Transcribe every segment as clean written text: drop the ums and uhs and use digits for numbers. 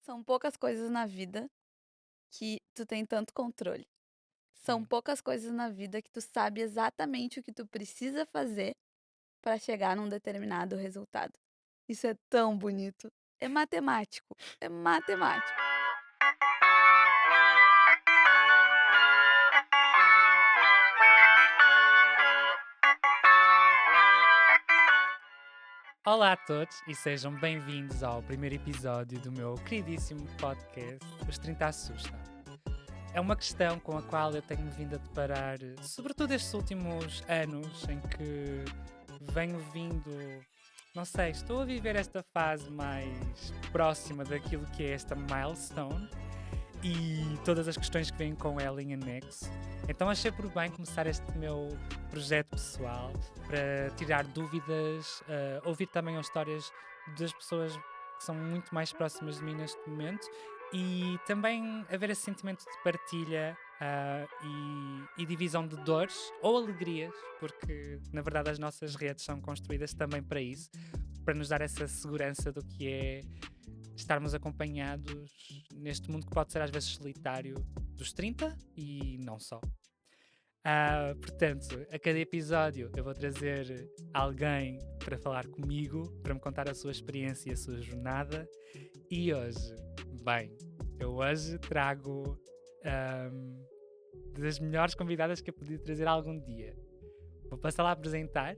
São poucas coisas na vida que tu tem tanto controle. São Sim. poucas coisas na vida que tu sabe exatamente o que tu precisa fazer para chegar num determinado resultado. Isso é tão bonito. É matemático. É matemático. Olá a todos e sejam bem-vindos ao primeiro episódio do meu queridíssimo podcast, Os 30 Assustam. É uma questão com a qual eu tenho vindo a deparar, sobretudo estes últimos anos, em que venho vindo, não sei, estou a viver esta fase mais próxima daquilo que é esta milestone e todas as questões que vêm com ela em anexo. Então achei por bem começar este meu projeto pessoal para tirar dúvidas, ouvir também as histórias das pessoas que são muito mais próximas de mim neste momento e também haver esse sentimento de partilha e divisão de dores ou alegrias, porque na verdade as nossas redes são construídas também para isso, para nos dar essa segurança do que é estarmos acompanhados neste mundo que pode ser às vezes solitário dos 30 e não só. Portanto, a cada episódio eu vou trazer alguém para falar comigo, para me contar a sua experiência e a sua jornada. E hoje, bem, eu hoje trago ahm, das melhores convidadas que eu podia trazer algum dia. Vou passar lá a apresentar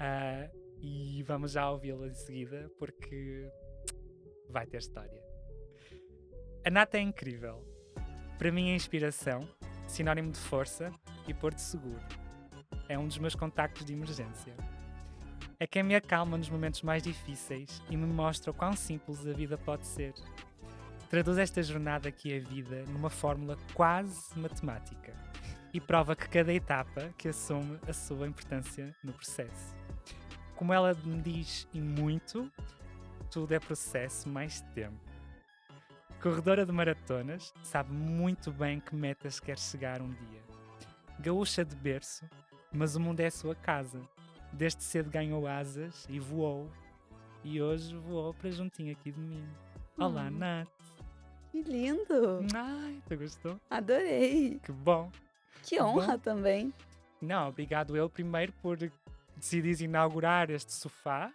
ah, e vamos já ouvi-la em seguida, porque vai ter história. A Nata é incrível. Para mim é inspiração, sinónimo de força e porto seguro. É um dos meus contactos de emergência. É quem me acalma nos momentos mais difíceis e me mostra o quão simples a vida pode ser. Traduz esta jornada que é a vida numa fórmula quase matemática e prova que cada etapa que assume a sua importância no processo. Como ela me diz e muito, tudo é processo mais tempo. Corredora de maratonas, sabe muito bem que metas quer chegar um dia. Gaúcha de berço, mas o mundo é a sua casa. Desde cedo ganhou asas e voou. E hoje voou para juntinho aqui de mim. Olá, Oh, Nath. que lindo! Ai, tu gostou? Adorei! Que bom, Que que honra bom. também. Não, obrigado eu primeiro por decidir inaugurar este sofá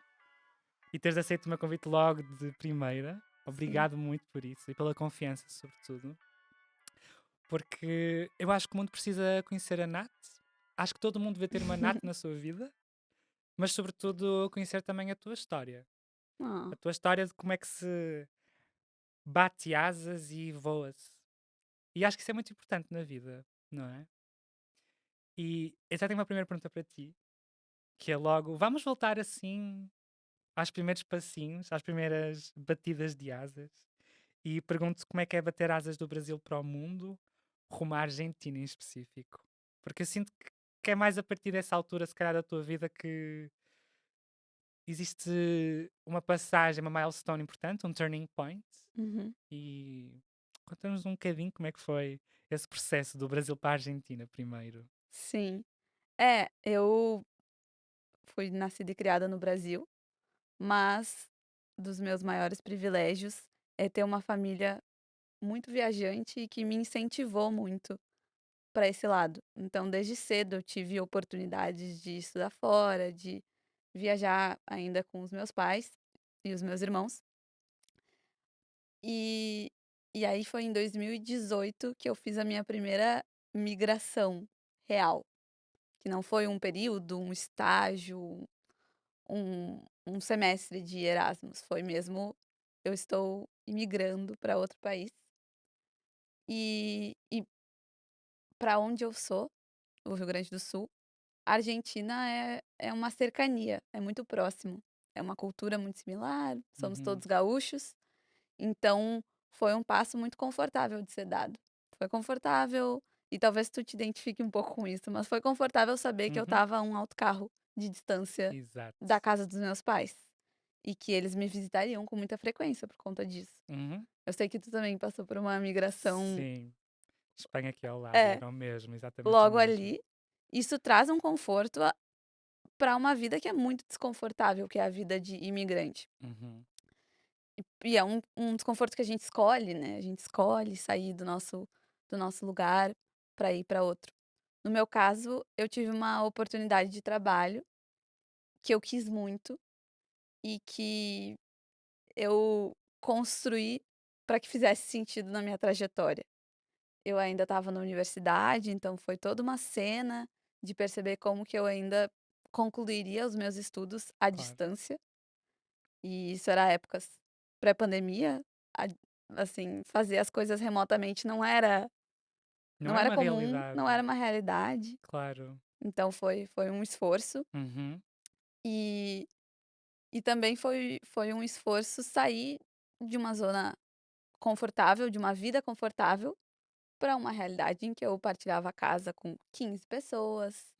e teres aceito o meu convite logo de primeira. Sim. Obrigado muito por isso e pela confiança, sobretudo. Porque eu acho que o mundo precisa conhecer a Nath. Acho que todo mundo deve ter uma Nath na sua vida, mas sobretudo conhecer também a tua história. Ah, A tua história de como é que se bate asas e voa-se. E acho que isso é muito importante na vida, não é? E eu já tenho uma primeira pergunta para ti, que é logo, vamos voltar assim aos primeiros passinhos, às primeiras batidas de asas. E pergunto como é que é bater asas do Brasil para o mundo, rumo à Argentina em específico. Porque eu sinto que é mais a partir dessa altura, se calhar, da tua vida que existe uma passagem, uma milestone importante, um turning point. uhum. E conta-nos um bocadinho como é que foi esse processo do Brasil para a Argentina primeiro. Sim. É, eu fui nascida e criada no Brasil, mas dos meus maiores privilégios é ter uma família muito viajante e que me incentivou muito para esse lado. Então, desde cedo eu tive oportunidades de estudar fora, de viajar ainda com os meus pais e os meus irmãos. E, e aí foi em 2018 que eu fiz a minha primeira migração real, que não foi um período, um estágio, um semestre de Erasmus, foi mesmo eu estou imigrando para outro país. E para onde eu sou, o Rio Grande do Sul, a Argentina é uma cercania, é muito próximo. É uma cultura muito similar, somos Uhum. todos gaúchos, então foi um passo muito confortável de ser dado. Foi confortável, e talvez tu te identifique um pouco com isso, mas foi confortável saber que eu Uhum. estava a um alto carro de distância Exato. da casa dos meus pais, e que eles me visitariam com muita frequência por conta disso. Uhum. Eu sei que tu também passou por uma migração, Sim. Espanha aqui ao lado, é, era o mesmo, exatamente o logo mesmo. ali. Isso traz um conforto para uma vida que é muito desconfortável, que é a vida de imigrante. Uhum. E é um desconforto que a gente escolhe, né, a gente escolhe sair do nosso lugar para ir para outro. No meu caso, eu tive uma oportunidade de trabalho que eu quis muito e que eu construí para que fizesse sentido na minha trajetória. Eu ainda estava na universidade, então foi toda uma cena de perceber como que eu ainda concluiria os meus estudos à Claro. distância, e isso era épocas pré-pandemia, a assim, fazer as coisas remotamente não era Não não era era uma comum, não realidade. era uma realidade, Claro. então foi um esforço, Uhum. e também foi um esforço sair de uma zona confortável, de uma vida confortável, para uma realidade em que eu partilhava a casa com 15 pessoas,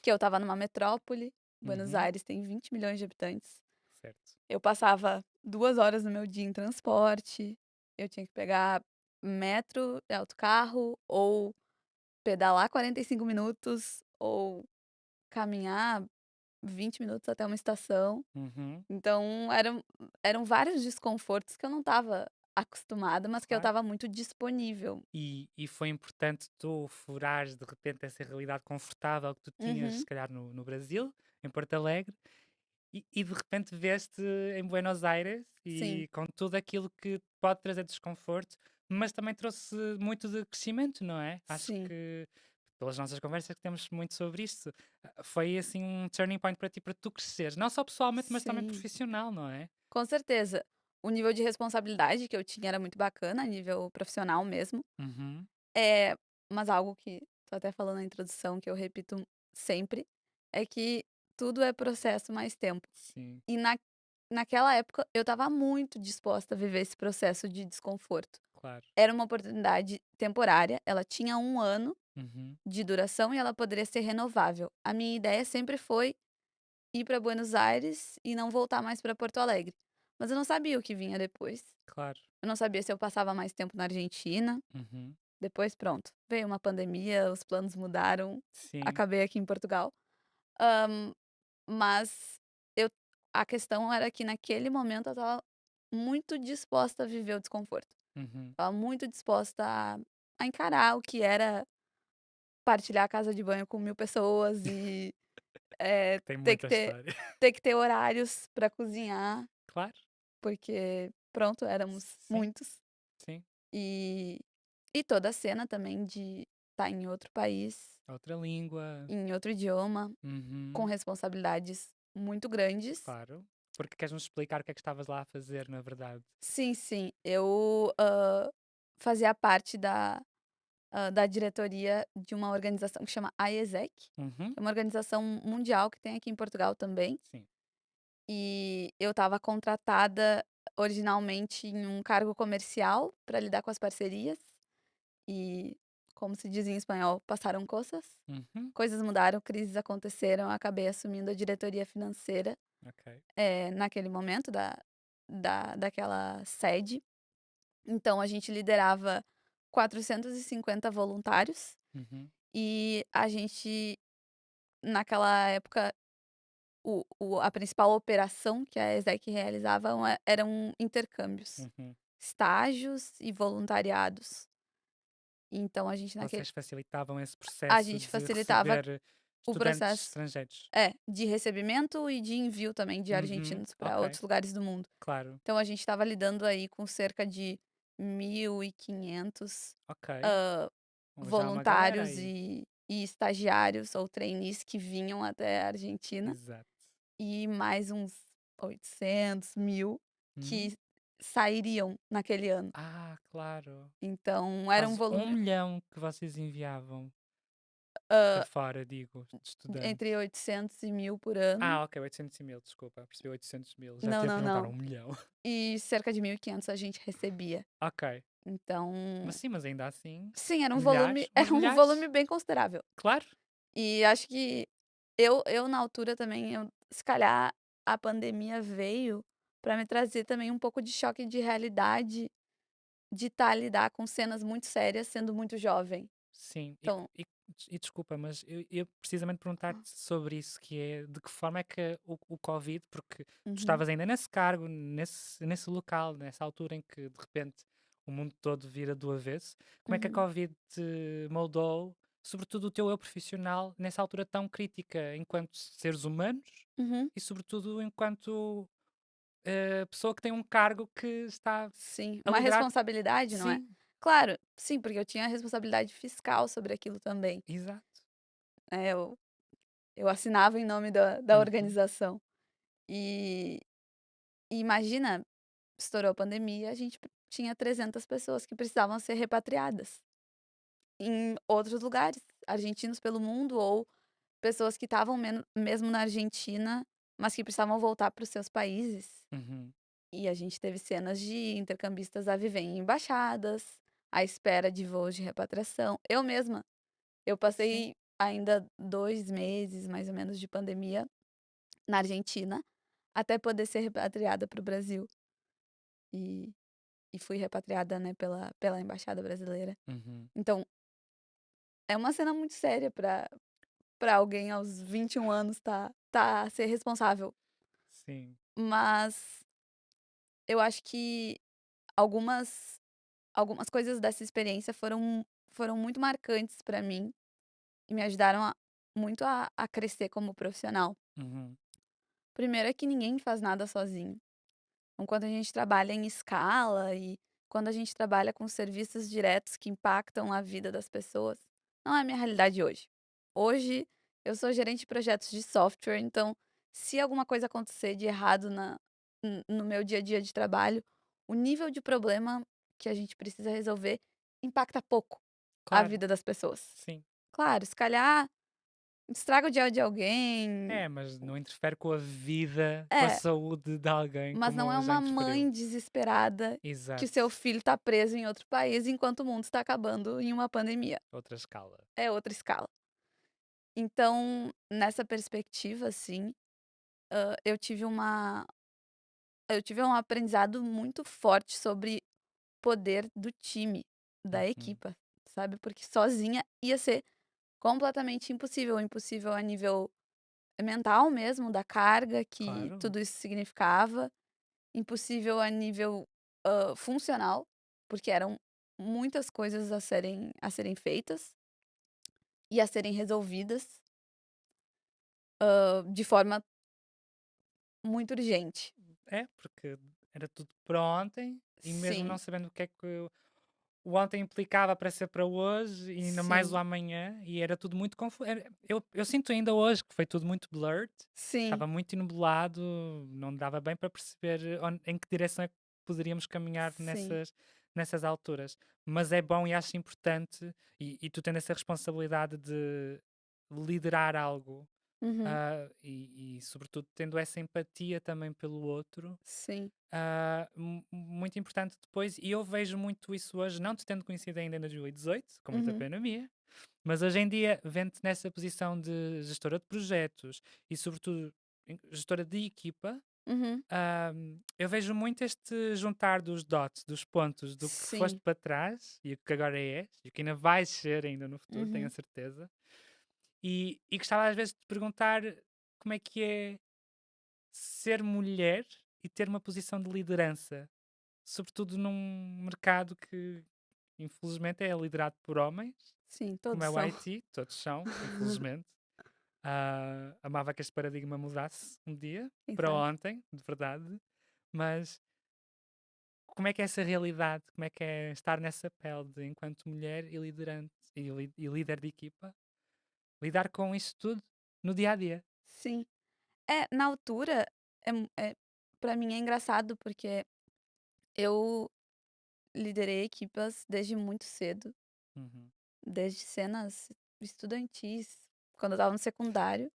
que eu estava numa metrópole. Buenos Uhum. Aires tem 20 milhões de habitantes. Certo. Eu passava 2 horas do meu dia em transporte, eu tinha que pegar metro, autocarro, ou pedalar 45 minutos, ou caminhar 20 minutos até uma estação. Uhum. Então eram vários desconfortos que eu não estava acostumada, mas que eu Claro. estava muito disponível. E foi importante tu furares de repente essa realidade confortável que tu tinhas, se Uhum, calhar, no Brasil, em Porto Alegre, e de repente veste em Buenos Aires sim, e com tudo aquilo que pode trazer desconforto, mas também trouxe muito de crescimento, não é? Acho sim, que pelas nossas conversas que temos muito sobre isto, foi assim um turning point para ti, para tu cresceres, não só pessoalmente, mas também sim. profissional, não é? Com certeza. O nível de responsabilidade que eu tinha era muito bacana, a nível profissional mesmo. Uhum. É, mas algo que tu até falou na introdução, que eu repito sempre, é que tudo é processo mais tempo. Sim, E naquela época eu estava muito disposta a viver esse processo de desconforto. claro. Era uma oportunidade temporária, ela tinha 1 ano Uhum. de duração e ela poderia ser renovável. A minha ideia sempre foi ir para Buenos Aires e não voltar mais para Porto Alegre. Mas eu não sabia o que vinha depois. Claro. Eu não sabia se eu passava mais tempo na Argentina. Uhum. Depois, pronto, veio uma pandemia, os planos mudaram, Sim. acabei aqui em Portugal. Hã, mas eu a questão era que naquele momento eu estava muito disposta a viver o desconforto. Uhum. Estava muito disposta a encarar o que era partilhar a casa de banho com 1000 pessoas e, Que tem ter que muita ter história. horários para cozinhar, Claro. porque pronto, éramos Sim, muitos. sim. E toda a cena também de estar em outro país, Outra língua. em outro idioma, com Uhum. responsabilidades muito grandes. Claro. Porque queres-nos explicar o que é que estavas lá a fazer, na verdade? Sim, sim, eu, fazia parte da diretoria de uma organização que chama AIESEC, Uhum. que é uma organização mundial que tem aqui em Portugal também, Sim. e eu estava contratada originalmente em um cargo comercial para lidar com as parcerias e, como se diz em espanhol, passaram coisas. Uhum. Coisas mudaram, crises aconteceram, eu acabei assumindo a diretoria financeira, Ok. naquele momento daquela sede. Então a gente liderava 450 voluntários Uhum. e a gente, naquela época, a principal operação que a ESEC realizava eram intercâmbios, Uhum. estágios e voluntariados. Então Vocês facilitavam esse a processo gente de facilitava receber o estudantes processo. estrangeiros? De recebimento e de envio também de Uhum. argentinos para Ok. outros lugares do mundo. Claro. Então a gente estava lidando aí com cerca de 1.500, Ok. hã, Já há uma galera voluntários aí. e estagiários ou trainees que vinham até a Argentina, Exato. e mais uns 800, 1000 Uhum. que sairiam naquele ano. Ah, claro. Então era um Quase um volume, milhão que vocês enviavam para hã, fora, digo, de entre estudantes. 800 e 1000 por ano. Ah, ok, 800 mil, desculpa, percebi 800 mil. Já Não, tinha a não, perguntar não. 1 milhão. E cerca de 1.500 a gente recebia. Ok, Então, mas sim, mas ainda assim, sim, era um volume milhares, uns era um volume milhares, bem considerável. claro. E acho que eu na altura também, se calhar a pandemia veio para me trazer também um pouco de choque de realidade, de lidar com cenas muito sérias sendo muito jovem. Sim, Então, E desculpa, mas eu ia precisamente perguntar-te sobre isso, que é de que forma é que o Covid, porque tu Uhum, estavas ainda nesse cargo, nesse local, nessa altura em que de repente o mundo todo vira do avesso, como é que a uhum, Covid te moldou, sobretudo o teu eu profissional, nessa altura tão crítica enquanto seres humanos uhum. e sobretudo enquanto pessoa que tem um cargo que está Sim, a uma liderar. responsabilidade, não é? Sim, Claro, sim, porque eu tinha a responsabilidade fiscal sobre aquilo também, exato. né, eu assinava em nome da Uhum, organização. E e imagina, estourou a pandemia, a gente tinha 300 pessoas que precisavam ser repatriadas em outros lugares, argentinos pelo mundo ou pessoas que estavam mesmo na Argentina, mas que precisavam voltar para os seus países. uhum, E a gente teve cenas de intercambistas a viver em embaixadas, à espera de voos de repatriação. Eu mesma, eu sim. passei ainda 2 meses, mais ou menos, de pandemia na Argentina, até poder ser repatriada para o Brasil. E e fui repatriada, né, pela embaixada brasileira. Uhum, Então, é uma cena muito séria para alguém aos 21 anos tá ser responsável. sim. Mas eu acho que algumas algumas coisas dessa experiência foram muito marcantes para mim e me ajudaram muito a crescer como profissional. Uhum, Primeiro é que ninguém faz nada sozinho. Então, quando a gente trabalha em escala e quando a gente trabalha com serviços diretos que impactam a vida das pessoas, não é a minha realidade hoje. Hoje, eu sou gerente de projetos de software, então, se alguma coisa acontecer de errado no meu dia a dia de trabalho, o nível de problema que a gente precisa resolver impacta pouco a claro, vida das pessoas. sim. Claro, se calhar estraga o dia de alguém. É, mas não interfere com a vida, com a É, saúde de alguém, mas não é como já uma interferiu. mãe desesperada que o seu Exato. filho está preso em outro país enquanto o mundo está acabando em uma pandemia. Outra escala. É outra escala. Então, nessa perspectiva, assim, hã, eu tive uma eu tive um aprendizado muito forte sobre poder do time, da Uhum. equipa, sabe, porque sozinha ia ser completamente impossível, impossível a nível mental mesmo, da carga que Claro, tudo isso significava. Impossível a nível, funcional, porque eram muitas coisas a serem feitas e a serem resolvidas, de forma muito urgente. é, porque era tudo para ontem e mesmo não Sim, sabendo o que é que o ontem implicava para ser para hoje e ainda mais o sim, amanhã e era tudo muito confuso. Eu sinto ainda hoje que foi tudo muito blurred, sim, estava muito enublado, não dava bem para perceber em que direção é que poderíamos caminhar sim. nessas alturas. Mas é bom e acho importante, e tu tendo essa responsabilidade de liderar algo. Uhum, E sobretudo tendo essa empatia também pelo outro, sim. muito importante depois, e eu vejo muito isso hoje, não te tendo conhecido ainda em 2018, com muita Uhum, pena minha, mas hoje em dia, vendo-te nessa posição de gestora de projetos e, sobretudo, gestora de equipa, uhum, eu vejo muito este juntar dos dots, dos pontos do que foste sim. para trás e o que agora és, e o que ainda vais ser ainda no futuro, tenho a Uhum, certeza. E gostava às vezes de perguntar como é que é ser mulher e ter uma posição de liderança, sobretudo num mercado que infelizmente é liderado por homens, sim, como todos é o são. IT, todos são, infelizmente. Amava que este paradigma mudasse um dia, Quem para sabe? ontem, de verdade, mas como é que é essa realidade? Como é que é estar nessa pele de enquanto mulher e liderante e líder de equipa, lidar com isso tudo no dia a dia? Sim. É, na altura, pra mim é engraçado, porque eu liderei equipas desde muito cedo. Uhum, Desde cenas estudantis, quando eu estava no secundário.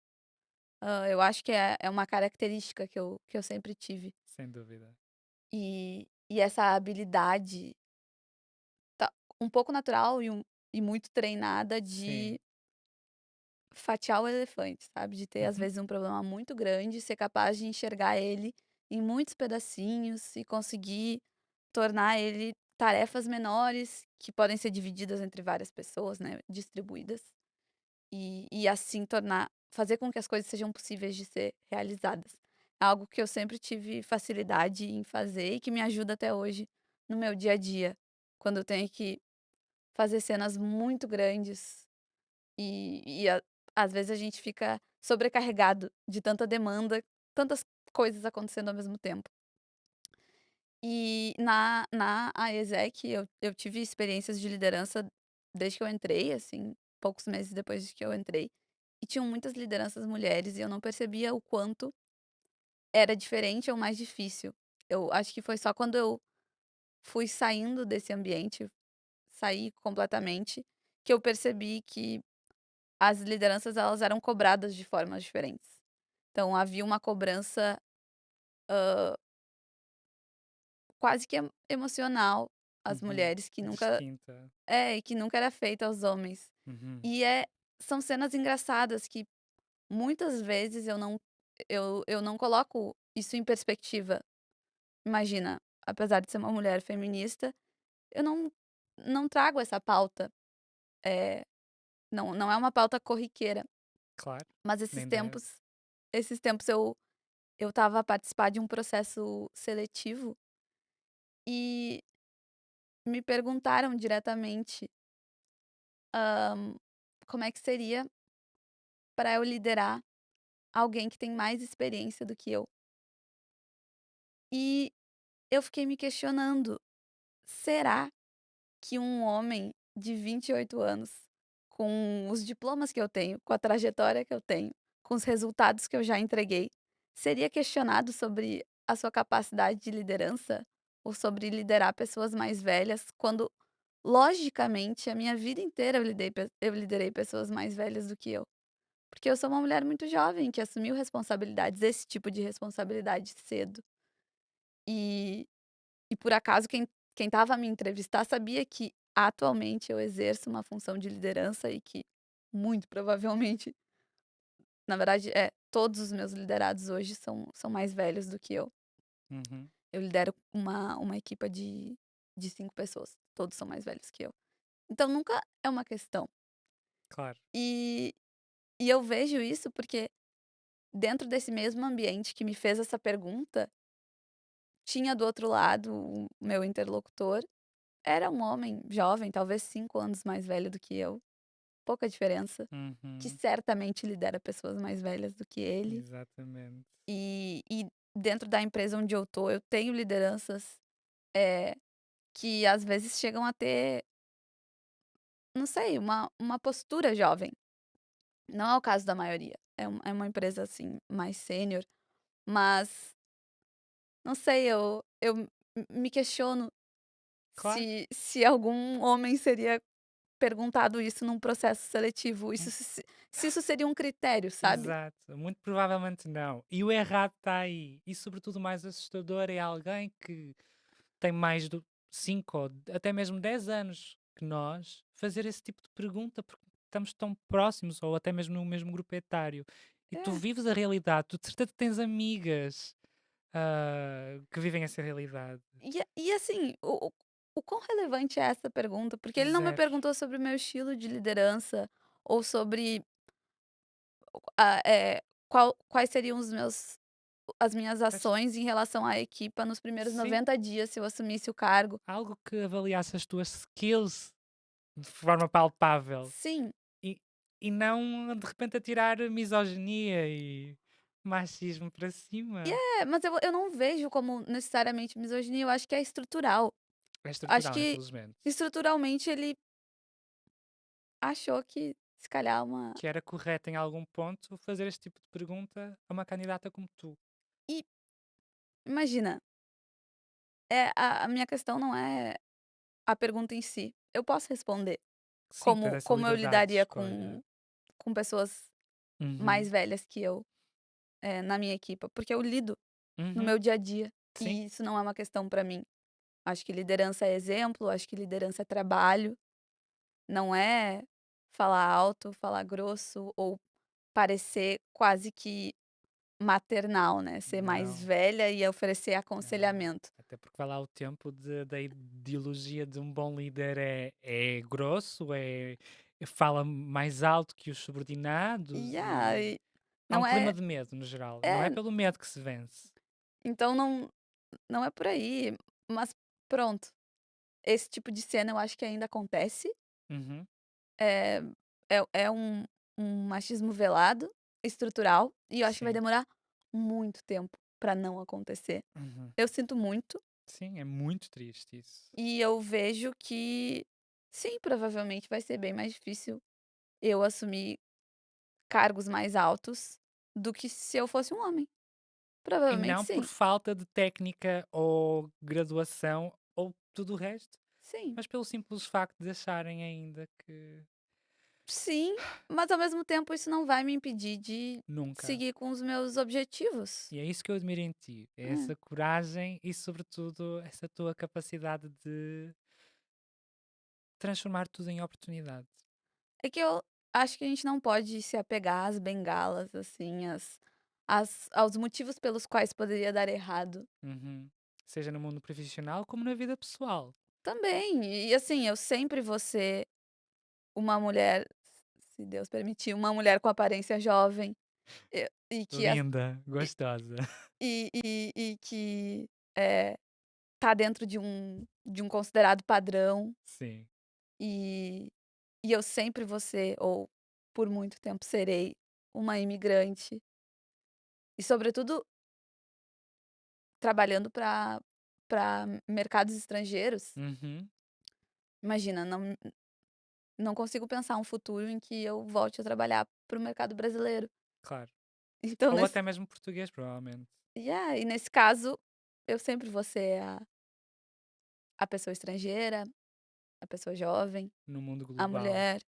Eu acho que é uma característica que eu sempre tive. sem dúvida. E essa habilidade tá um pouco natural e muito treinada de Sim. fatiar o elefante, sabe, de ter, às Uhum. vezes, um problema muito grande, ser capaz de enxergar ele em muitos pedacinhos e conseguir tornar ele tarefas menores que podem ser divididas entre várias pessoas, né, distribuídas. e assim fazer com que as coisas sejam possíveis de ser realizadas. É algo que eu sempre tive facilidade em fazer e que me ajuda até hoje no meu dia a dia, quando eu tenho que fazer cenas muito grandes e às vezes a gente fica sobrecarregado de tanta demanda, tantas coisas acontecendo ao mesmo tempo. E na AESEC eu tive experiências de liderança desde que eu entrei, assim, poucos meses depois de que eu entrei, e tinham muitas lideranças mulheres e eu não percebia o quanto era diferente ou mais difícil. Eu acho que foi só quando eu fui saindo desse ambiente, saí completamente, que eu percebi que as lideranças elas eram cobradas de formas diferentes. Então havia uma cobrança, quase que emocional às Uhum. mulheres que nunca Distinta. e que nunca era feita aos homens. Uhum. E são cenas engraçadas que muitas vezes eu não coloco isso em perspectiva. Imagina, apesar de ser uma mulher feminista, eu não trago essa pauta, eh, não é uma pauta corriqueira, Claro, mas nem deve. esses tempos eu estava a participar de um processo seletivo e me perguntaram diretamente, como é que seria para eu liderar alguém que tem mais experiência do que eu. E eu fiquei me questionando: será que um homem de 28 anos, com os diplomas que eu tenho, com a trajetória que eu tenho, com os resultados que eu já entreguei, seria questionado sobre a sua capacidade de liderança? Ou sobre liderar pessoas mais velhas, quando, logicamente, a minha vida inteira eu liderei pessoas mais velhas do que eu. Porque eu sou uma mulher muito jovem que assumiu responsabilidades, esse tipo de responsabilidade cedo. E e por acaso quem estava a me entrevistar sabia que atualmente eu exerço uma função de liderança e que muito provavelmente, na verdade, todos os meus liderados hoje são mais velhos do que eu. Uhum. Eu lidero uma equipa de 5 pessoas, todos são mais velhos que eu. Então nunca é uma questão. Claro. E e eu vejo isso porque dentro desse mesmo ambiente que me fez essa pergunta, tinha do outro lado o meu interlocutor. Era um homem jovem, talvez 5 anos mais velho do que eu, pouca diferença, que Uhum. certamente lidera pessoas mais velhas do que ele. Exatamente. E dentro da empresa onde eu tô, eu tenho lideranças, eh, que às vezes chegam a ter, não sei, uma postura jovem. Não é o caso da maioria. É uma empresa, assim, mais sênior, mas não sei, eu me questiono Claro. se algum homem seria perguntado isso num processo seletivo, Hum, se isso seria um critério, sabe? exato. Muito provavelmente não. E o errado está aí. E sobretudo o mais assustador é alguém que tem mais de 5 ou até mesmo 10 anos que nós fazer esse tipo de pergunta porque estamos tão próximos ou até mesmo no mesmo grupo etário. E tu É. vives a realidade, tu de certeza tens amigas que vivem essa realidade. E assim, o quão relevante é essa pergunta? Porque ele não me Zero. perguntou sobre o meu estilo de liderança ou sobre, quais seriam as minhas Mas ações em relação à equipa nos primeiros sim, 90 dias se eu assumisse o cargo. algo que avaliasse as tuas skills de forma palpável. Sim, E e não de repente a tirar misoginia e machismo para cima. mas eu não vejo como necessariamente misoginia, eu acho que é estrutural. É Acho estrutural, que infelizmente. estruturalmente ele achou que se calhar uma Que era correto em algum ponto fazer este tipo de pergunta a uma candidata como tu. e imagina, a minha questão não é a pergunta em si. Eu posso responder Sim, tens essa como eu liberdade de lidaria escolha. com pessoas mais Uhum, velhas que eu, na minha equipa, porque eu lido no uhum, meu dia a dia, sim, e isso não é uma questão pra mim. Acho que liderança é exemplo, acho que liderança é trabalho, não é falar alto, falar grosso ou parecer quase que maternal, né, ser mais não, velha e oferecer não. aconselhamento. Até porque vai lá o tempo da ideologia de um bom líder é grosso, fala mais alto que os subordinados Yeah, e e há um não clima é de medo no geral. Não é é, pelo medo que se vence. então não é por aí, mas pronto, esse tipo de cena eu acho que ainda acontece, Uhum, é é um machismo velado, estrutural, e eu acho que vai sim. demorar muito tempo pra não acontecer. Uhum. Eu sinto muito, Sim, é muito triste isso. e eu vejo que sim, provavelmente vai ser bem mais difícil eu assumir cargos mais altos do que se eu fosse um homem. E Provavelmente não por sim, falta de técnica ou graduação ou tudo o resto, sim. mas pelo simples facto de acharem ainda que Sim, mas ao mesmo tempo isso não vai me impedir de nunca. seguir com os meus objetivos. E é isso que eu admiro em ti, é É. essa coragem e, sobretudo, essa tua capacidade de transformar tudo em oportunidade. É que eu acho que a gente não pode se apegar às bengalas, assim, aos motivos pelos quais poderia dar errado. Uhum. Seja no mundo profissional como na vida pessoal. Também, e assim, eu sempre vou ser uma mulher, se Deus permitir, uma mulher com aparência jovem, e que Linda, gostosa. e que, eh, tá dentro de um considerado padrão, Sim. e eu sempre vou ser, ou por muito tempo serei, uma imigrante, e sobretudo trabalhando para mercados estrangeiros. Uhum, Imagina, não consigo pensar um futuro em que eu volte a trabalhar para o mercado brasileiro. claro. Então Ou nesse até mesmo português, provavelmente, e nesse caso, eu sempre vou ser a pessoa estrangeira, a pessoa jovem, no mundo a global. mulher.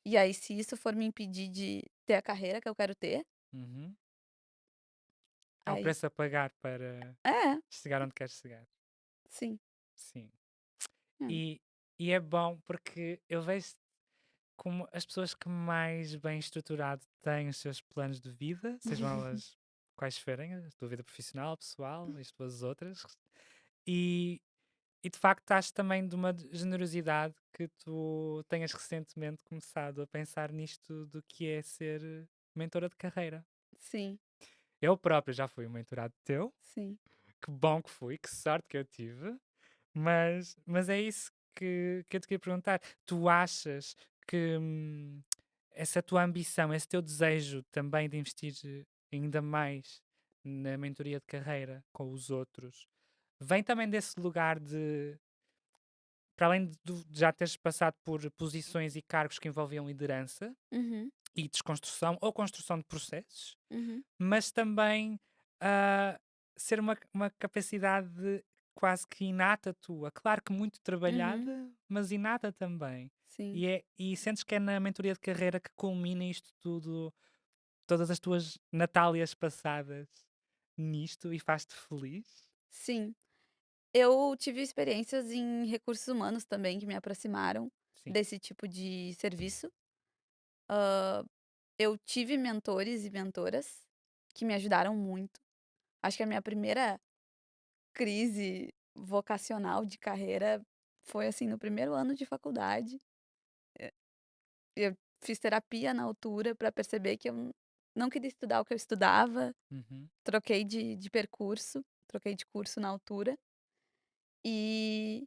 E aí, se isso for me impedir de ter a carreira que eu quero ter, Uhum. Há o aí preço a pagar para é, chegar onde queres chegar. sim. Sim. É. E, e é bom porque eu vejo como as pessoas que mais bem estruturado têm os seus planos de vida, sejam elas quais forem, a tua vida profissional, pessoal e as tuas outras, e, e de facto estás também de uma generosidade que tu tenhas recentemente começado a pensar nisto do que é ser mentora de carreira. Sim, Eu próprio já fui um mentorado teu, sim. que bom que fui, que sorte que eu tive. Mas é isso que eu te queria perguntar. Tu achas que essa tua ambição, esse teu desejo também de investir ainda mais na mentoria de carreira com os outros, vem também desse lugar de, para além de já teres passado por posições e cargos que envolviam liderança Uhum, e desconstrução ou construção de processos, uhum, mas também ah, ser uma capacidade quase que inata tua. Claro que muito uhum. trabalhada, mas inata também. Sim. E sentes que é na mentoria de carreira que culmina isto tudo, todas as tuas Natálias passadas nisto e faz-te feliz? Sim. Eu tive experiências em recursos humanos também que me aproximaram Sim. desse tipo de serviço. Eu tive mentores e mentoras que me ajudaram muito. Acho que a minha primeira crise vocacional de carreira foi, assim, no primeiro ano de faculdade. Eh, eu fiz terapia na altura para perceber que eu não queria estudar o que eu estudava, Uhum. troquei de percurso, troquei de curso na altura, e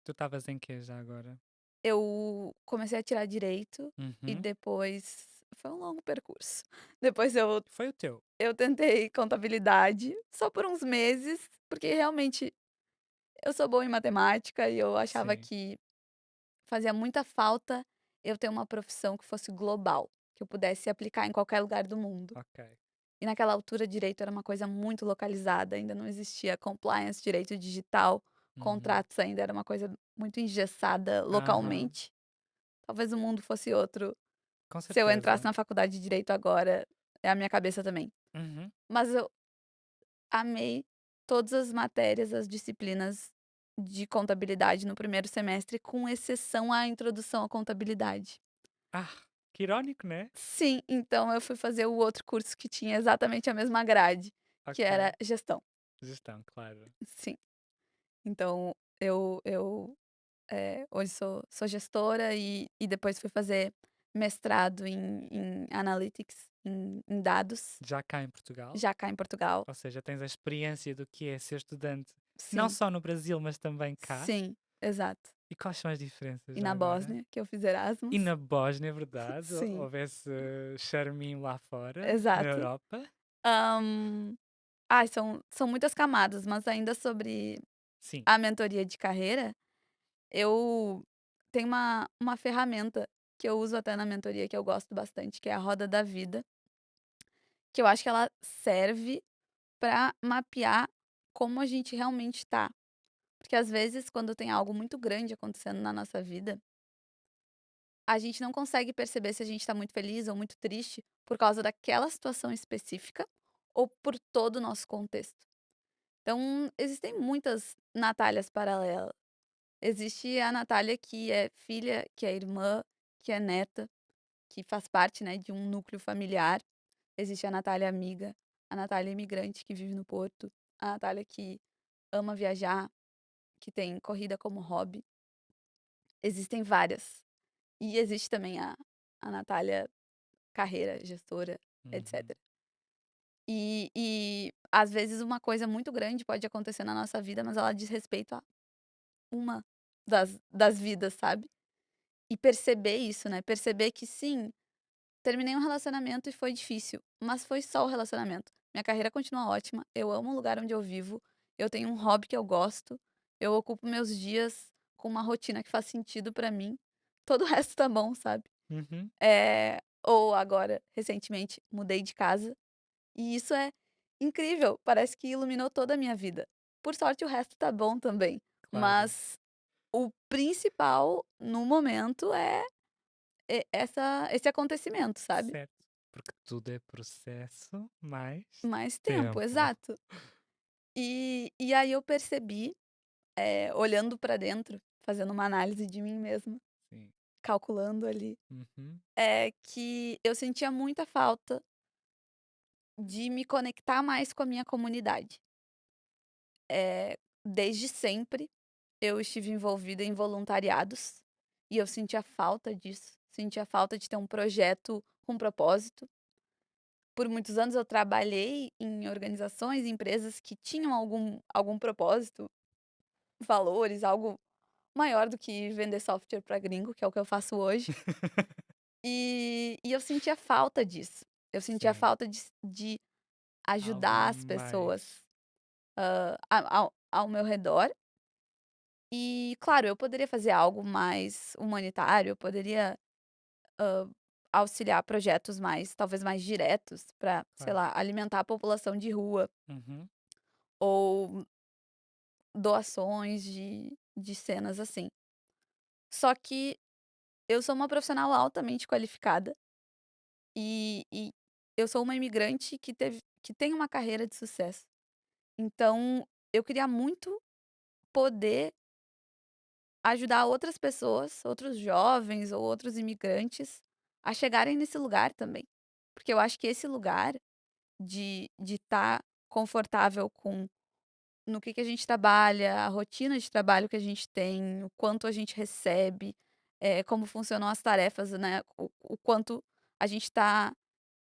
Tu estavas em quê já agora? eu comecei a tirar direito e Uhum. depois foi um longo percurso. Depois Foi o teu. eu tentei contabilidade só por uns meses, porque realmente eu sou boa em matemática e eu achava Sim. que fazia muita falta eu ter uma profissão que fosse global, que eu pudesse aplicar em qualquer lugar do mundo. Ok. E naquela altura direito era uma coisa muito localizada, ainda não existia compliance, direito digital, Uhum. contratos ainda era uma coisa muito engessada Aham. localmente. Talvez o mundo fosse outro Com se eu entrasse certeza. na faculdade de direito agora, é a minha cabeça também. Uhum. Mas eu amei todas as matérias, as disciplinas de contabilidade no primeiro semestre, com exceção à introdução à contabilidade. Ah, que irónico, né? Sim, então eu fui fazer o outro curso que tinha exatamente a mesma grade, que era Ok. gestão. Gestão, claro. Sim. Então eu hoje sou gestora e depois fui fazer mestrado em analytics, em dados, Já cá em Portugal? já cá em Portugal. Ou seja, tens a experiência do que é ser estudante, não Sim, só no Brasil, mas também cá. sim, exato. E quais são as diferenças E já na agora? Bósnia, que eu fiz E Erasmus. na Bósnia, é verdade, Sim, houve esse charminho lá fora, na exato. Europa. Hã, são muitas camadas, mas ainda sobre Sim. a mentoria de carreira, eu tenho uma ferramenta que eu uso até na mentoria, que eu gosto bastante, que é a roda da vida, que eu acho que ela serve para mapear como a gente realmente tá. Porque às vezes, quando tem algo muito grande acontecendo na nossa vida, a gente não consegue perceber se a gente tá muito feliz ou muito triste por causa daquela situação específica ou por todo o nosso contexto. Então, existem muitas Natálias paralelas. Existe a Natália que é filha, que é irmã, que é neta, que faz parte, né, de um núcleo familiar. Existe a Natália amiga, a Natália imigrante que vive no Porto, a Natália que ama viajar, que tem corrida como hobby. Existem várias. E existe também a Natália carreira, gestora, Uhum. etc. E às vezes uma coisa muito grande pode acontecer na nossa vida, mas ela diz respeito a uma das vidas, sabe. E perceber isso, né, perceber que sim, terminei um relacionamento e foi difícil, mas foi só o relacionamento. Minha carreira continua ótima, eu amo o lugar onde eu vivo, eu tenho um hobby que eu gosto, eu ocupo meus dias com uma rotina que faz sentido pra mim, todo o resto tá bom, sabe. Uhum. Ou agora, recentemente, mudei de casa, e isso é incrível, parece que iluminou toda a minha vida. Por sorte o resto tá bom também, Claro. mas o principal no momento é esse acontecimento, sabe. Certo. Porque tudo é processo mais Mais tempo, tempo. exato. E aí eu percebi, olhando pra dentro, fazendo uma análise de mim mesma, Sim. calculando ali, Uhum. que eu sentia muita falta de me conectar mais com a minha comunidade. Desde sempre eu estive envolvida em voluntariados, e eu sentia falta disso, sentia falta de ter um projeto com propósito. Por muitos anos eu trabalhei em organizações, empresas que tinham algum propósito, valores, algo maior do que vender software para gringo, que é o que eu faço hoje. E eu sentia falta disso. Eu sentia Sim. falta de Algo ajudar as pessoas, mais. ao meu redor. E, claro, eu poderia fazer algo mais humanitário, eu poderia, hã, auxiliar projetos mais talvez mais diretos para, sei Claro. lá, alimentar a população de rua Uhum. ou doações de cenas assim. Só que eu sou uma profissional altamente qualificada e eu sou uma imigrante que tem uma carreira de sucesso. Então, eu queria muito poder ajudar outras pessoas, outros jovens ou outros imigrantes a chegarem nesse lugar também. Porque eu acho que esse lugar de estar confortável com no que a gente trabalha, a rotina de trabalho que a gente tem, o quanto a gente recebe, como funcionam as tarefas, né, o quanto a gente está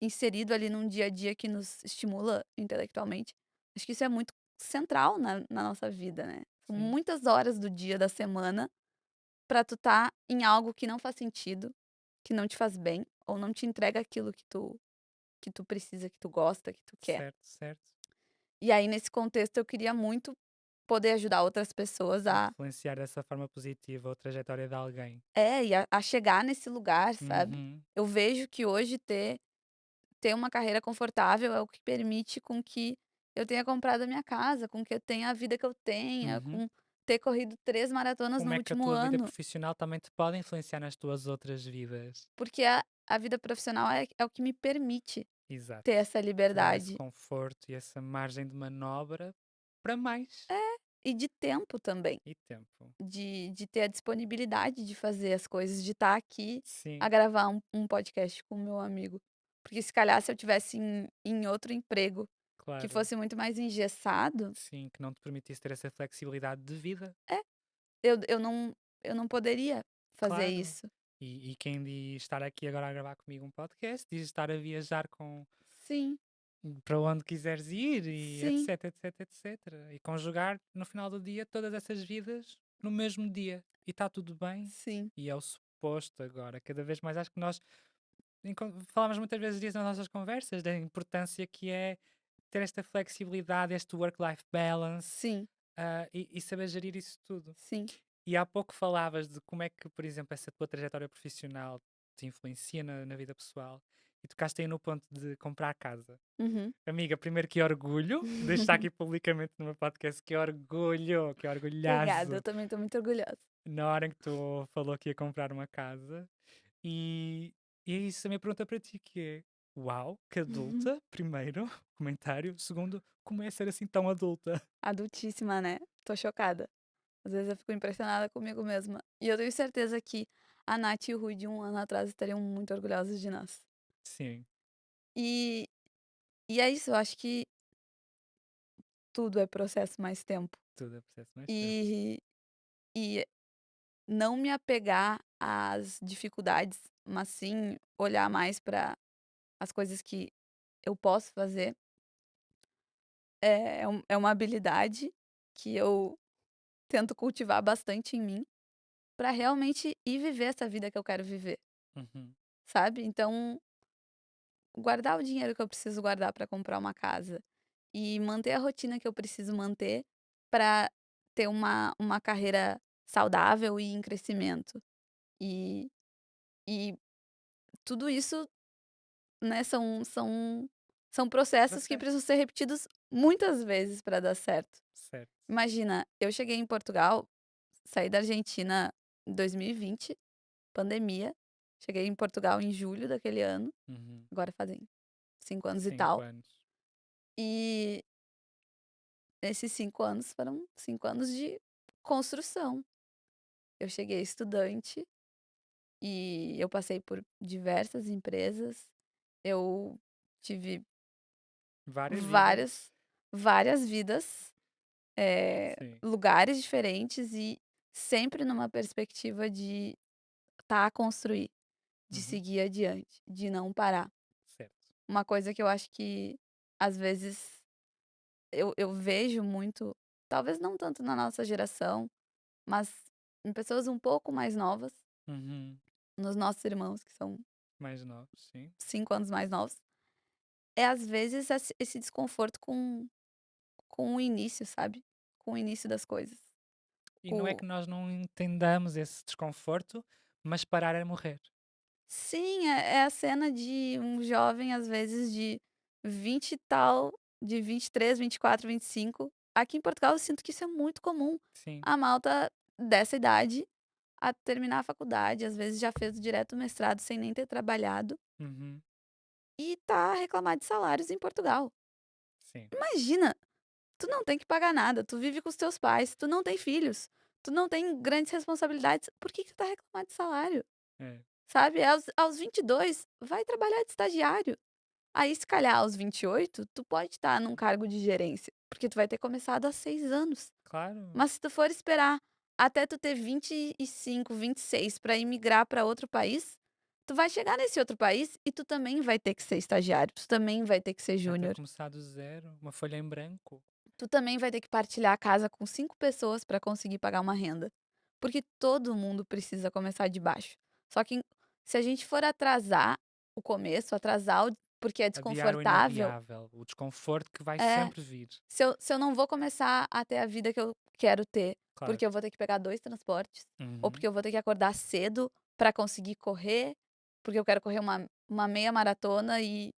inserido ali num dia a dia que nos estimula intelectualmente. Acho que isso é muito central na nossa vida, né. São Sim. muitas horas do dia, da semana, pra tu tá em algo que não faz sentido, que não te faz bem, ou não te entrega aquilo que tu precisa, que tu gosta, que tu quer. Certo, certo. E aí, nesse contexto, eu queria muito poder ajudar outras pessoas Influenciar dessa forma positiva a trajetória de alguém. a chegar nesse lugar, sabe. Uhum. Eu vejo que hoje ter uma carreira confortável é o que permite com que eu tenha comprado a minha casa, com que eu tenha a vida que eu tenha, Uhum. com ter corrido 3 maratonas Como no é que a último tua vida ano, profissional também te pode influenciar nas tuas outras vidas? porque a vida profissional é o que me permite Exato. ter essa Te dá esse liberdade. conforto e essa margem de manobra para mais. E de tempo também. E tempo. De ter a disponibilidade de fazer as coisas, de estar aqui a Sim, gravar um podcast com o meu amigo. Porque se calhar se eu tivesse em outro emprego que claro. fosse muito mais engessado, Sim, que não te permitisse ter essa flexibilidade de vida. é, eu não eu não poderia fazer Claro. isso. E quem diz estar aqui agora a gravar comigo um podcast, diz estar a viajar com Sim, para onde quiseres ir e sim, etc, etc, etc. E conjugar no final do dia todas essas vidas no mesmo dia. E está tudo bem. sim, E é o suposto agora. Cada vez mais acho que nós falamos muitas vezes disso nas nossas conversas, da importância que é ter esta flexibilidade, este work-life balance, sim, e saber gerir isso tudo. sim. E há pouco falavas de como é que, por exemplo, essa tua trajetória profissional te influencia na vida pessoal e tocaste aí no ponto de comprar casa. Uhum. Amiga, primeiro que orgulho, deixo estar aqui publicamente no meu podcast, que Obrigada, eu orgulhaço também estou muito orgulhosa. na hora em que tu falou que ia comprar uma casa. E, e é isso, a minha pergunta para ti que é, uau, que adulta, primeiro, comentário, segundo, como é ser assim tão adulta? Adultíssima, né? Tô chocada. Às vezes eu fico impressionada comigo mesma. E eu tenho certeza que a Nath e o Rui de um ano atrás estariam muito orgulhosos de nós. Sim, E, e é isso, eu acho que tudo é processo mais tempo. tudo é processo mais tempo. E, e não me apegar às dificuldades, mas sim olhar mais para as coisas que eu posso fazer. É uma habilidade que eu tento cultivar bastante em mim para realmente ir viver essa vida que eu quero viver, Uhum, sabe? Então, guardar o dinheiro que eu preciso guardar para comprar uma casa e manter a rotina que eu preciso manter para ter uma carreira saudável e em crescimento. E, e tudo isso, né, são processos que precisam processo, ser repetidos muitas vezes para dar certo. certo. Imagina, eu cheguei em Portugal, saí da Argentina em 2020, pandemia. Cheguei em Portugal em julho daquele ano, Uhum. agora fazem 5 anos e 5 tal. anos. E esses 5 anos foram 5 anos de construção. Eu cheguei estudante e eu passei por diversas empresas. Eu tive Várias vidas. várias, várias vidas, Sim. lugares diferentes e sempre numa perspectiva de tá a construir, de Uhum. seguir adiante, de não parar. Certo. Uma coisa que eu acho que às vezes eu vejo muito, talvez não tanto na nossa geração, mas em pessoas um pouco mais novas, Uhum. nos nossos irmãos que são Mais novos, sim. 5 anos mais novos, é às vezes esse desconforto com o início, sabe, com o início das coisas. E não é O que nós não entendamos esse desconforto, mas parar é morrer. Sim, é a cena de um jovem, às vezes, de 20 e tal, de 23, 24, 25. Aqui em Portugal eu sinto que isso é muito comum. Sim. A malta dessa idade a terminar a faculdade, às vezes já fez direto o mestrado sem nem ter trabalhado, Uhum. e tá a reclamar de salários em Portugal. Sim. Imagina, tu não tem que pagar nada, tu vive com os teus pais, tu não tem filhos, tu não tem grandes responsabilidades, por que que tu tá reclamando de salário? É. Sabe, aos 22, vai trabalhar de estagiário. Aí, se calhar, aos 28, tu pode estar num cargo de gerência, porque tu vai ter começado há 6 anos. Claro. Mas se tu for esperar até tu ter 25, 26 para imigrar para outro país, tu vai chegar nesse outro país e tu também vai ter que ser estagiário, tu também vai ter que ser Vai ter júnior, que começar do zero, uma folha em branco. tu também vai ter que partilhar a casa com 5 pessoas para conseguir pagar uma renda, porque todo mundo precisa começar de baixo. Só que se a gente for atrasar o começo, atrasar o porque é Adiar o desconfortável, inadiável, o desconforto que vai é. sempre vir. Se eu não vou começar a ter a vida que eu quero ter, Claro. porque eu vou ter que pegar 2 transportes, ou Uhum. porque eu vou ter que acordar cedo para conseguir correr, porque eu quero correr uma meia maratona e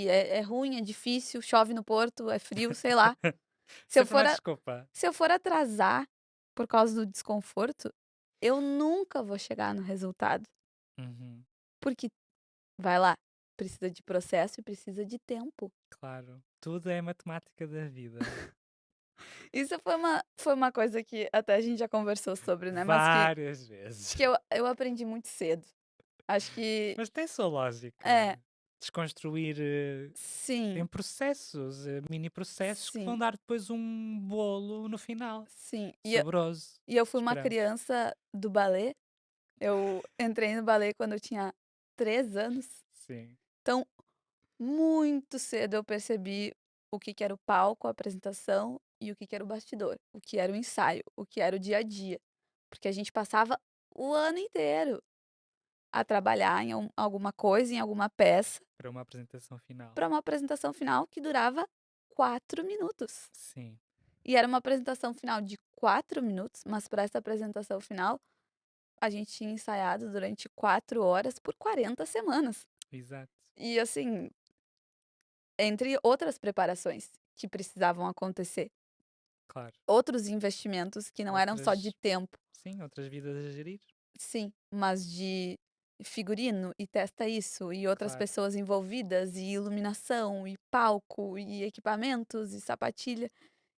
é ruim, é difícil, chove no Porto, é frio, sei lá. Se eu Sempre for uma a desculpa. se eu for atrasar por causa do desconforto, eu nunca vou chegar no resultado, Uhum. porque vai lá, precisa de processo e precisa de tempo. Claro. Tudo é matemática da vida. Isso foi uma coisa que até a gente já conversou sobre, né, mas que Várias vezes. que eu aprendi muito cedo. Acho que Mas tem sua lógica. é, desconstruir Sim, em processos, mini processos que sim, vão dar depois um bolo no final, sim. saboroso, E eu fui uma esperamos. criança do balé. Eu entrei no balé quando eu tinha 3 anos. Sim, Então, muito cedo eu percebi o que que era o palco, a apresentação e o que que era o bastidor, o que era o ensaio, o que era o dia a dia. Porque a gente passava o ano inteiro a trabalhar em alguma coisa, em alguma peça, para uma apresentação final. para uma apresentação final que durava 4 minutos. Sim, E era uma apresentação final de 4 minutos, mas para essa apresentação final, a gente tinha ensaiado durante 4 horas por 40 semanas. exato, E assim, entre outras preparações que precisavam acontecer, claro. outros investimentos que não eram só de Outras, tempo, sim, outras vidas a gerir, sim, mas de figurino e testa isso, e outras claro. pessoas envolvidas, e iluminação, e palco, e equipamentos, e sapatilha.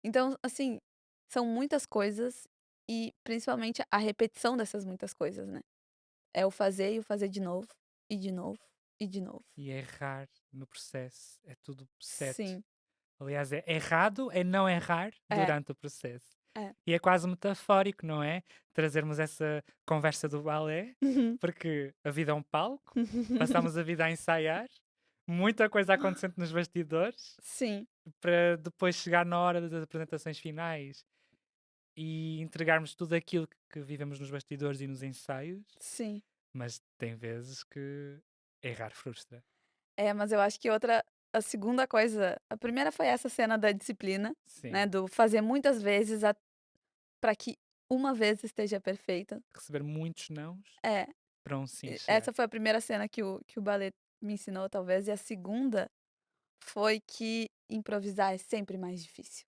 Então, assim, são muitas coisas e principalmente a repetição dessas muitas coisas, né. É o fazer e o fazer de novo, e de novo, e de novo. E errar no processo é tudo certo. Sim, Aliás, é errado é não errar é, durante o processo. é. E é quase metafórico, não é? Trazermos essa conversa do balé, porque a vida é um palco, passamos a vida a ensaiar, muita coisa acontecendo nos bastidores, Sim, para depois chegar na hora das apresentações finais e entregarmos tudo aquilo que vivemos nos bastidores e nos ensaios, sim. mas tem vezes que errar frustra. É, mas eu acho que a segunda coisa, a primeira foi essa cena da disciplina, né, Sim, do fazer muitas vezes para que uma vez esteja perfeita. receber muitos nãos É, para um sim chegar. essa foi a primeira cena que o ballet me ensinou talvez, e a segunda foi que improvisar é sempre mais difícil.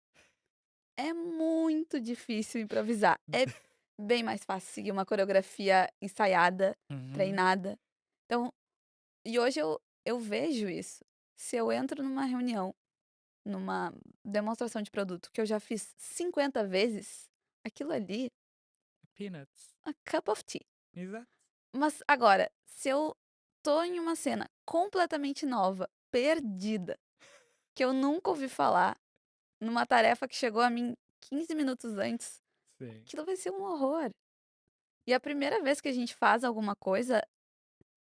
É muito difícil improvisar, é bem mais fácil seguir uma coreografia ensaiada, Uhum. treinada. Então e hoje eu vejo isso. Se eu entro numa reunião, numa demonstração de produto que eu já fiz 50 vezes, aquilo ali, Peanuts. a cup of tea. Exato. Mas agora, se eu tô em uma cena completamente nova, perdida, que eu nunca ouvi falar, numa tarefa que chegou a mim 15 minutos antes, Sim. aquilo vai ser um horror. E a primeira vez que a gente faz alguma coisa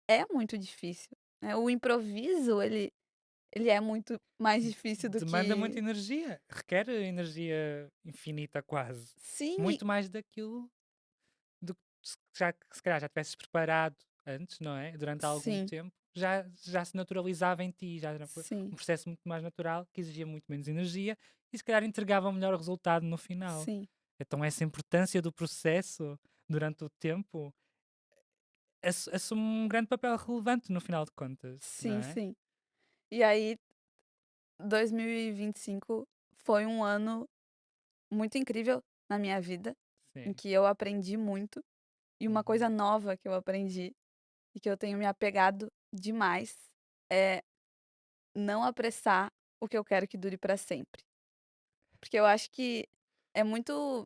é muito difícil, né, o improviso ele é muito mais difícil do Demanda muita que energia. Requer energia infinita quase. sim, Muito mais daquilo do que se calhar já tivesses preparado antes, não é? Durante algum sim, tempo, já se naturalizava em ti, já era um sim, processo muito mais natural, que exigia muito menos energia e se calhar entregava um melhor resultado no final. sim, Então essa importância do processo durante o tempo assume um grande papel relevante no final de contas, não sim, é? sim. E aí 2025 foi um ano muito incrível na minha vida, em Sim. que eu aprendi muito, e uma coisa Uhum. nova que eu aprendi e que eu tenho me apegado demais é não apressar o que eu quero que dure para sempre. Porque eu acho que é muito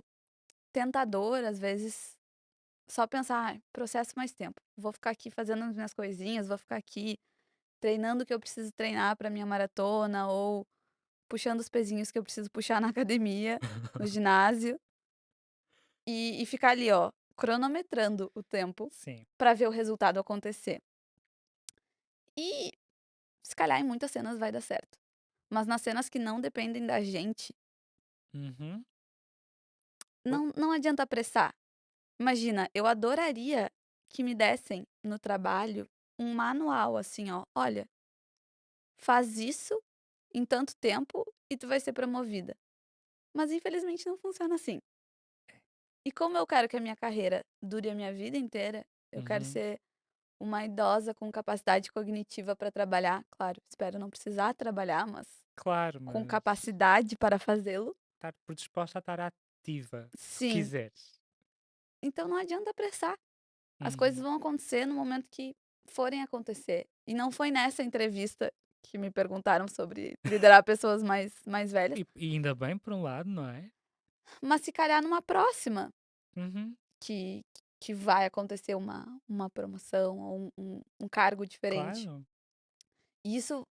tentador, às vezes, só pensar: "Ai, processo mais tempo. Vou ficar aqui fazendo as minhas coisinhas, vou ficar aqui treinando o que eu preciso treinar para minha maratona ou puxando os pezinhos que eu preciso puxar na academia, no ginásio, e ficar ali, ó, cronometrando o tempo Sim. para ver o resultado acontecer. E se calhar em muitas cenas vai dar certo, mas nas cenas que não dependem da gente, Uhum. O não adianta apressar. Imagina, eu adoraria que me dessem no trabalho um manual assim, ó: "Olha, faz isso em tanto tempo e tu vai ser promovida". Mas infelizmente não funciona assim. E como eu quero que a minha carreira dure a minha vida inteira, eu quero Uhum. ser uma idosa com capacidade cognitiva para trabalhar, claro, espero não precisar trabalhar, mas Claro, com mas capacidade para fazê-lo. estar predisposta a estar ativa, se Sim, quiseres. então não adianta apressar. As coisas Uhum. vão acontecer no momento que forem acontecer. E não foi nessa entrevista que me perguntaram sobre liderar pessoas mais velhas, E ainda bem por um lado, não é? mas se calhar numa próxima Uhum. que que vai acontecer uma promoção ou um cargo diferente. Claro. E isso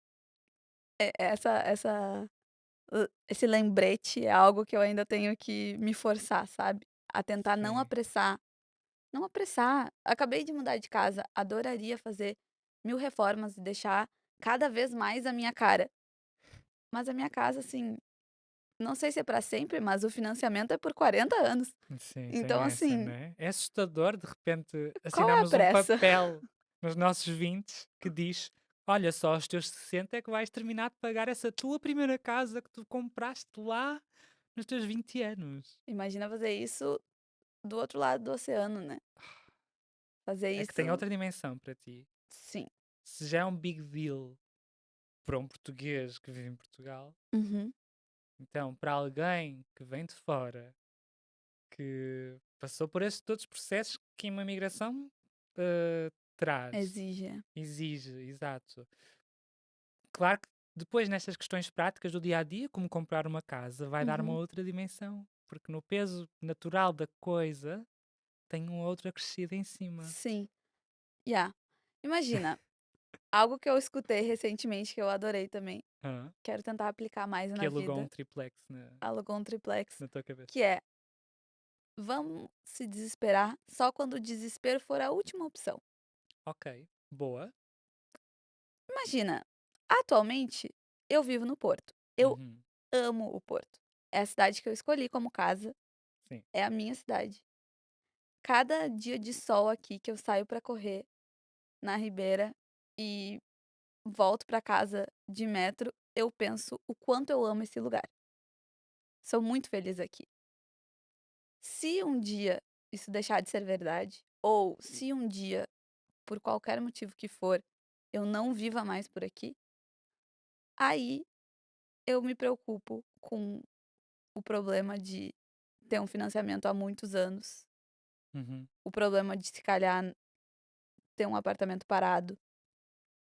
esse lembrete é algo que eu ainda tenho que me forçar, sabe, a tentar não Sim. apressar. Não apressar. Acabei de mudar de casa, adoraria fazer 1000 reformas e deixar cada vez mais a minha cara. Mas a minha casa, assim, não sei se é pra sempre, mas o financiamento é por 40 anos. Sim, tem Então, essa, assim, né? É assustador, de repente, qual é a assinamos um pressa? papel nos nossos 20 que diz: olha, só aos teus 60 é que vais terminar de pagar essa tua primeira casa que tu compraste lá nos teus 20 anos. Imagina fazer isso do outro lado do oceano, né. Fazer É que tem isso outra dimensão para ti. sim. Se já é um big deal para um português que vive em Portugal, Uhum. então para alguém que vem de fora, que passou por esses todos os processos que uma migração traz, Exige. exige, exato. Claro que depois nestas questões práticas do dia a dia, como comprar uma casa, vai dar uma Uhum. outra dimensão, porque no peso natural da coisa tem um outro acrescido em cima. Sim. Yeah. Imagina, algo que eu escutei recentemente que eu adorei também, Hã? quero tentar aplicar mais Que na alugou um vida, triplex na, alugou um triplex, na tua cabeça. que é: vamos se desesperar só quando o desespero for a última opção. Ok, boa. Imagina, atualmente eu vivo no Porto. Eu Uhum. amo o Porto. É a cidade que eu escolhi como casa, Sim. é a minha cidade. Cada dia de sol aqui que eu saio pra correr na Ribeira e volto pra casa de metro, eu penso o quanto eu amo esse lugar. Sou muito feliz aqui. Se um dia isso deixar de ser verdade, ou se um dia, por qualquer motivo que for, eu não viva mais por aqui, aí eu me preocupo com o problema de ter um financiamento há muitos anos, Uhum. o problema de se calhar ter um apartamento parado,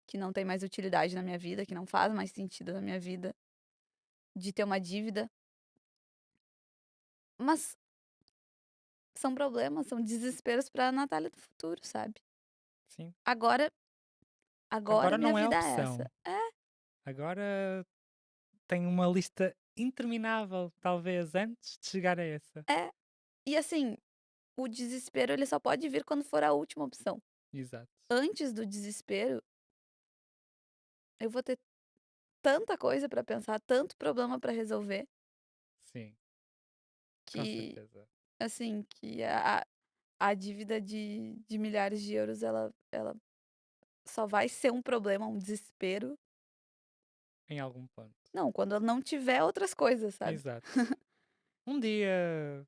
que não tem mais utilidade na minha vida, que não faz mais sentido na minha vida, de ter uma dívida, mas são problemas, são desesperos pra Natália do futuro, sabe. Sim. Agora agora Agora minha não é vida é essa. opção. Agora tem uma lista interminável, talvez, antes de chegar a essa. É, e assim, o desespero ele só pode vir quando for a última opção. Exato. Antes do desespero, eu vou ter tanta coisa pra pensar, tanto problema pra resolver, Sim, com que, certeza. assim, que a dívida de milhares de euros ela só vai ser um problema, um desespero, Em algum ponto. não, quando eu não tiver outras coisas, sabe. Exato. Um dia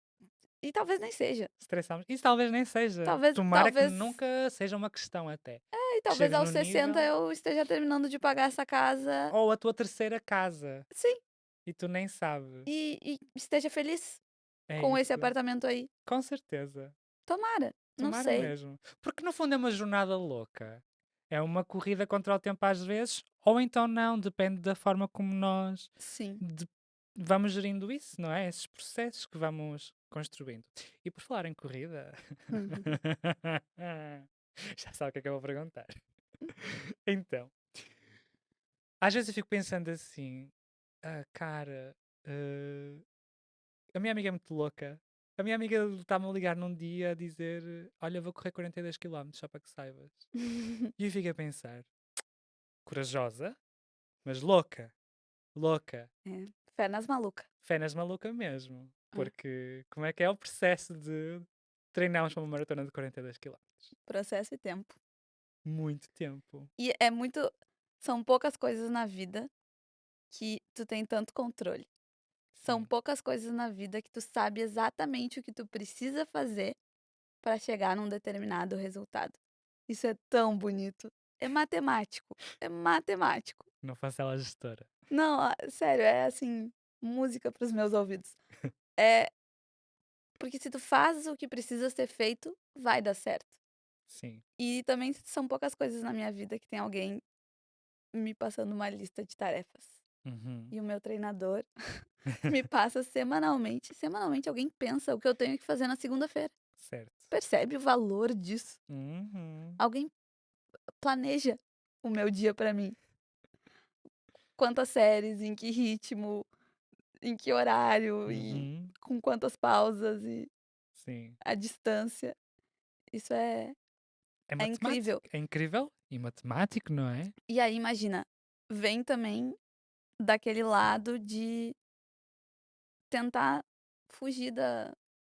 E talvez nem seja. estressamos. Isso talvez nem seja. Talvez Tomara que talvez nunca seja uma questão até. e Que talvez chegues aos no 60 nível eu esteja terminando de pagar essa casa ou a tua terceira casa sim, e tu nem sabes. e esteja feliz É com esse isso. apartamento aí. Com certeza. Tomara, não Tomara sei. mesmo. Porque no fundo é uma jornada louca. É uma corrida contra o tempo às vezes, ou então não, depende da forma como nós Sim. de- vamos gerindo isso, não é? Esses processos que vamos construindo. E por falar em corrida, Uhum. já sabe o que é que eu vou perguntar. Então, às vezes eu fico pensando assim, cara, eh, a minha amiga é muito louca. A minha amiga está-me a ligar num dia a dizer: olha, vou correr 42 km, só para que saibas. E eu fico a pensar: corajosa, mas louca, louca. É, fé nas maluca. Fenas maluca mesmo. É, Porque como é que é o processo de treinarmos para uma maratona de 42 km? processo e tempo. Muito tempo. E é muito são poucas coisas na vida que tu tem tanto controle. São Sim. poucas coisas na vida que tu sabe exatamente o que tu precisa fazer para chegar num determinado resultado. Isso é tão bonito. É matemático, é matemático. Não faço ela gestora. Não, sério, é assim, música para os meus ouvidos. É, porque se tu fazes o que precisa ser feito, vai dar certo. Sim. E também são poucas coisas na minha vida que tem alguém me passando uma lista de tarefas. Uhum. E o meu treinador me passa semanalmente alguém pensa o que eu tenho que fazer na segunda-feira. Certo. Percebe o valor disso? Uhum. Alguém planeja o meu dia pra mim. quantas séries, em que ritmo, em que horário e Uhum. com quantas pausas e Sim. a distância. Isso É é incrível. matemático, é incrível e matemático, não é? E aí imagina, vem também daquele lado de tentar fugir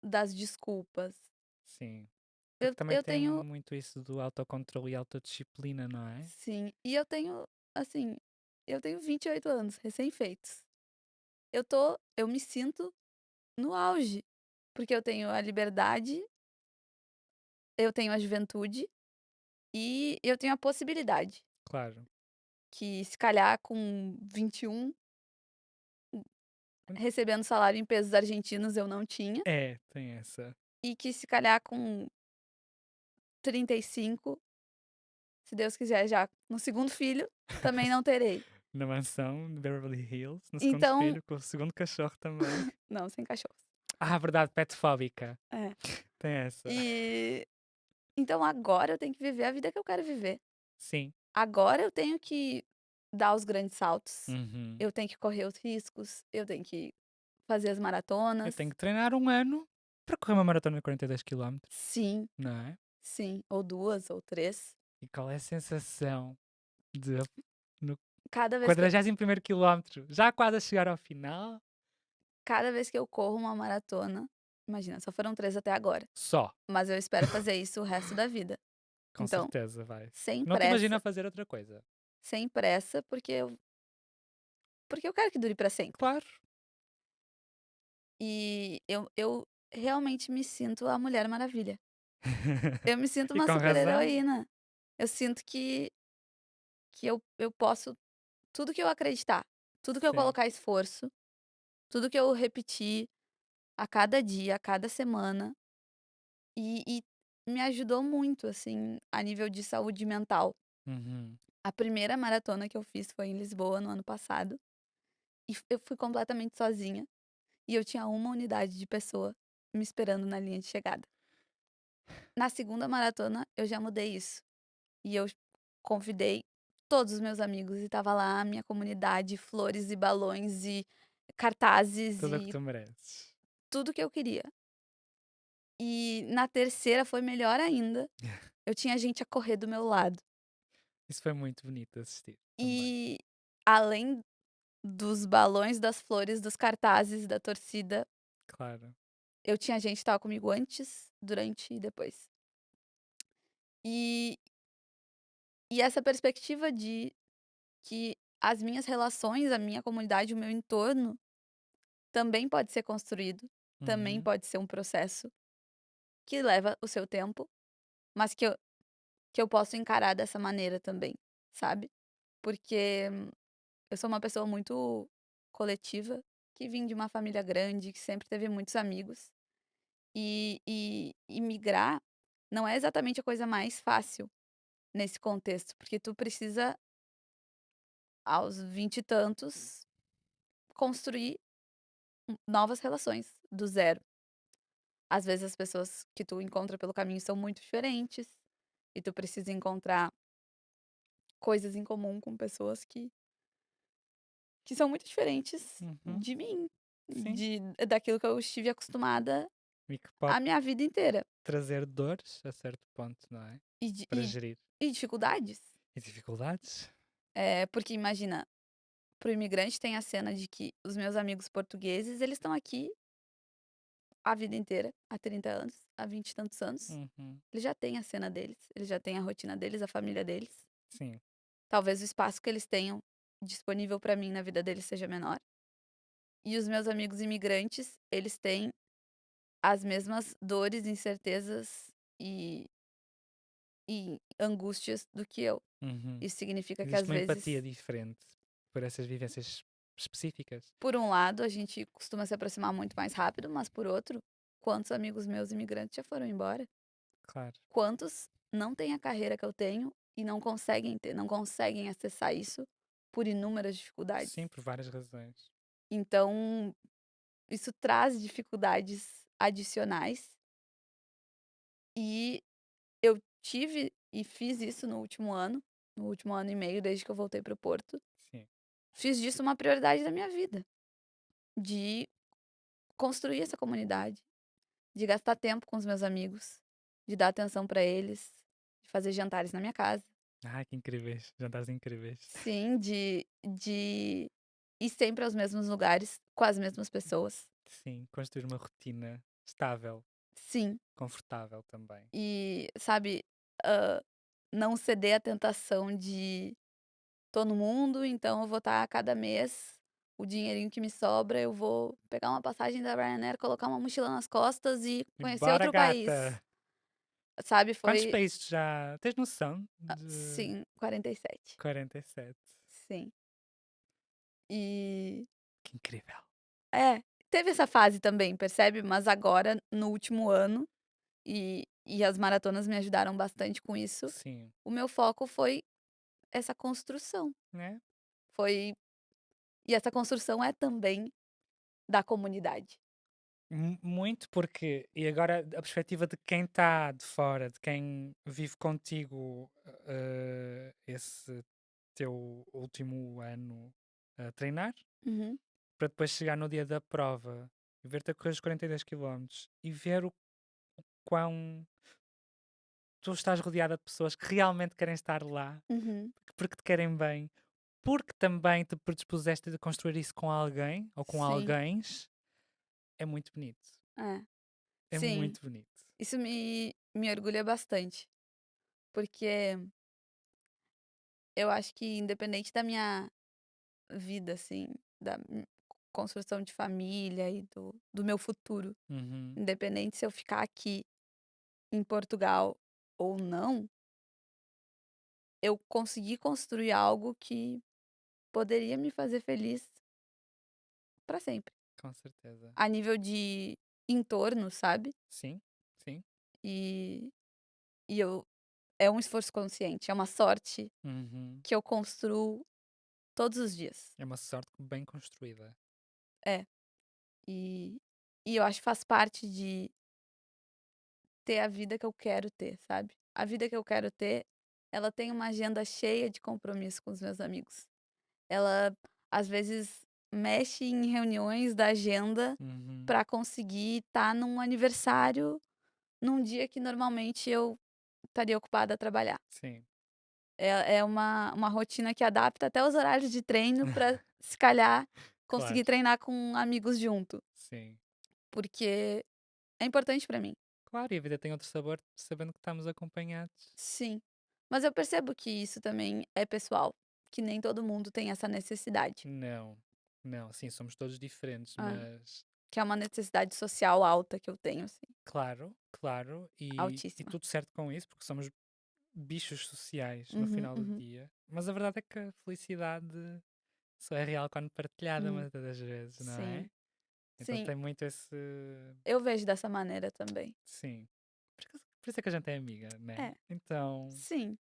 das desculpas. Sim. Eu Porque também eu tem tenho muito isso do autocontrole e autodisciplina, não é? sim, e eu tenho, assim, eu tenho 28 anos, recém-feitos. Eu me sinto no auge, porque eu tenho a liberdade, eu tenho a juventude e eu tenho a possibilidade, Claro. que se calhar com 21, Hum, recebendo salário em pesos argentinos, eu não tinha, É, tem essa. e que se calhar com 35, se Deus quiser já no segundo filho, também não terei. Na mansão de Beverly Hills, no segundo Então filho, com o segundo cachorro também. não, sem cachorros. Ah, verdade, petfóbica. É. Tem essa. E então agora eu tenho que viver a vida que eu quero viver. Sim. Agora eu tenho que dar os grandes saltos, Uhum. eu tenho que correr os riscos, eu tenho que fazer as Eu maratonas. tenho que treinar um ano para correr uma maratona de 42 quilómetros, Sim, não é? sim, ou 2 ou 3. E qual é a sensação de no Cada vez que eu 41º quilómetro, já quase a chegar ao final? cada vez que eu corro uma maratona, imagina, só foram 3 até agora, Só, mas eu espero fazer isso o resto da vida. com Então, certeza vais. sem Não te imagino pressa, a fazer outra coisa. sem pressa, porque eu quero que dure pra sempre. Claro. E eu realmente me sinto a Mulher Maravilha. Eu me sinto E uma com razão. super-heroína. Eu sinto que eu posso tudo que eu acreditar, tudo que eu Sim. colocar esforço, tudo que eu repetir a cada dia, a cada semana, e me ajudou muito, assim, a nível de saúde mental. Uhum. A primeira maratona que eu fiz foi em Lisboa, no ano passado, e eu fui completamente sozinha, e eu tinha uma unidade de pessoa me esperando na linha de chegada. Na segunda maratona, eu já mudei isso, e eu convidei todos os meus amigos e estava lá a minha comunidade, flores e balões e cartazes Tudo o que e tu mereces. tudo que eu queria. E na terceira foi melhor ainda, eu tinha gente a correr do meu lado. Isso foi muito bonito de assistir também. E além dos balões, das flores, dos cartazes, da torcida, Claro. eu tinha gente que estava comigo antes, durante e depois. E e essa perspectiva de que as minhas relações, a minha comunidade, o meu entorno também pode ser construído, também Uhum. pode ser um processo que leva o seu tempo, mas que eu posso encarar dessa maneira também, sabe. Porque eu sou uma pessoa muito coletiva, que vim de uma família grande, que sempre teve muitos amigos, e migrar não é exatamente a coisa mais fácil nesse contexto, porque tu precisa, aos 20 e tantos, construir novas relações, do zero. Às vezes as pessoas que tu encontra pelo caminho são muito diferentes, e tu precisa encontrar coisas em comum com pessoas que são muito diferentes Uhum. de mim, Sim. daquilo que eu estive acostumada E que pode a minha vida inteira. trazer dores a certo ponto, não é? E di Para e gerir. e dificuldades. E dificuldades? Porque imagina, para o imigrante tem a cena de que os meus amigos portugueses, eles estão aqui a vida inteira, há 30 anos, há 20 e tantos anos. Uhum. Eles já têm a cena deles, eles já têm a rotina deles, a família deles. Sim. Talvez o espaço que eles tenham disponível para mim na vida deles seja menor. E os meus amigos imigrantes, eles têm as mesmas dores, incertezas e e angústias do que eu. Uhum. Isso significa que Existe às uma empatia vezes, diferente por essas vivências específicas. por um lado, a gente costuma se aproximar muito mais rápido, mas por outro, quantos amigos meus imigrantes já foram embora? Claro. Quantos não têm a carreira que eu tenho e não conseguem ter, não conseguem acessar isso por inúmeras dificuldades? Sim, por várias razões. Então, isso traz dificuldades adicionais e eu tive e fiz isso no último ano e meio, desde que eu voltei para o Porto. Sim. fiz disso uma prioridade da minha vida, de construir essa comunidade, de gastar tempo com os meus amigos, de dar atenção pra eles, de fazer jantares na minha casa. Ai, que incríveis, jantares incríveis. Sim, de ir sempre aos mesmos lugares com as mesmas pessoas. Sim, construir uma rotina estável, Sim, confortável também. e sabe, hã, não ceder à tentação de tô no mundo, então eu vou estar a cada mês, o dinheirinho que me sobra, eu vou pegar uma passagem da Ryanair, colocar uma mochila nas costas e E conhecer bora outro país, gata! sabe, Quantos foi países já tens noção de sim, 47. 47? Sim. E Que incrível. é, teve essa fase também, percebe, mas agora no último ano, e as maratonas me ajudaram bastante com isso, Sim, o meu foco foi essa construção, né? foi e essa construção é também da comunidade. Muito porque, e agora a perspectiva de quem está de fora, de quem vive contigo esse teu último ano a treinar, Uhum, para depois chegar no dia da prova e ver-te a correr os 42 quilómetros e ver o quão tu estás rodeada de pessoas que realmente querem estar lá, uhum, porque te querem bem, porque também te predispuseste a construir isso com alguém ou com sim, alguéns, é muito bonito. é, É sim, muito bonito. isso me orgulha bastante, porque eu acho que independente da minha vida, assim, da construção de família e do meu futuro, Uhum, independente se eu ficar aqui em Portugal ou não, eu consegui construir algo que poderia me fazer feliz pra sempre. com certeza. A nível de entorno, sabe. Sim, sim. E e eu é um esforço consciente, é uma sorte Uhum. que eu construo todos os dias. É uma sorte bem construída. É. E e eu acho que faz parte de ter a vida que eu quero ter, sabe. A vida que eu quero ter, ela tem uma agenda cheia de compromisso com os meus amigos. Ela, às vezes, mexe em reuniões da agenda Uhum. pra conseguir estar num aniversário, num dia que normalmente eu estaria ocupada a trabalhar. Sim, É uma rotina que adapta até os horários de treino pra, se calhar, claro. conseguir treinar com amigos junto, Sim. porque é importante pra mim. Claro, e a vida tem outro sabor sabendo que estamos acompanhados. Sim. Mas eu percebo que isso também é pessoal, que nem todo mundo tem essa necessidade. Não, não, sim, somos todos diferentes, Ah, mas que é uma necessidade social alta que eu tenho, assim, claro, claro, e altíssima. tudo certo com isso, porque somos bichos sociais no Uhum, final do uhum. dia. Mas a verdade é que a felicidade só é real quando partilhada, Hum, muitas das vezes, não sim. é? Então Sim, tem muito esse. eu vejo dessa maneira também. Sim. Por isso é que a gente é amiga, né? É, Então. sim.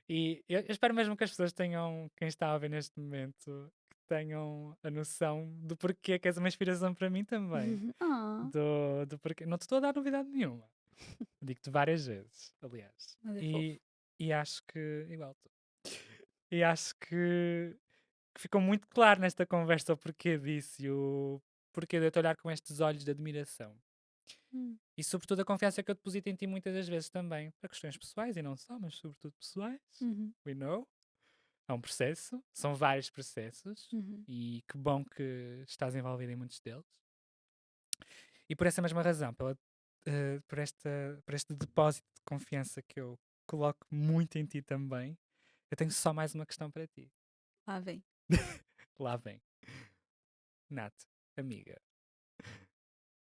E eu espero mesmo que as pessoas tenham, quem está a ver neste momento, que tenham a noção do porquê que és uma inspiração para mim também. Ah, Do porquê. Não te estou a dar novidade nenhuma. Digo-te várias vezes, aliás. mas é fofo. E acho que. Igual tu. E acho que ficou muito claro nesta conversa o porquê disso e o porquê de eu te olhar com estes olhos de admiração. Hum, E sobretudo a confiança que eu deposito em ti muitas das vezes também, para questões pessoais e não só, mas sobretudo pessoais. uhum, We know. É um processo, são vários processos uhum. e que bom que estás envolvido em muitos deles. E por essa mesma razão, por este depósito de confiança que eu coloco muito em ti também, eu tenho só mais uma questão para ti. Lá vem. Lá vem. Nath, amiga,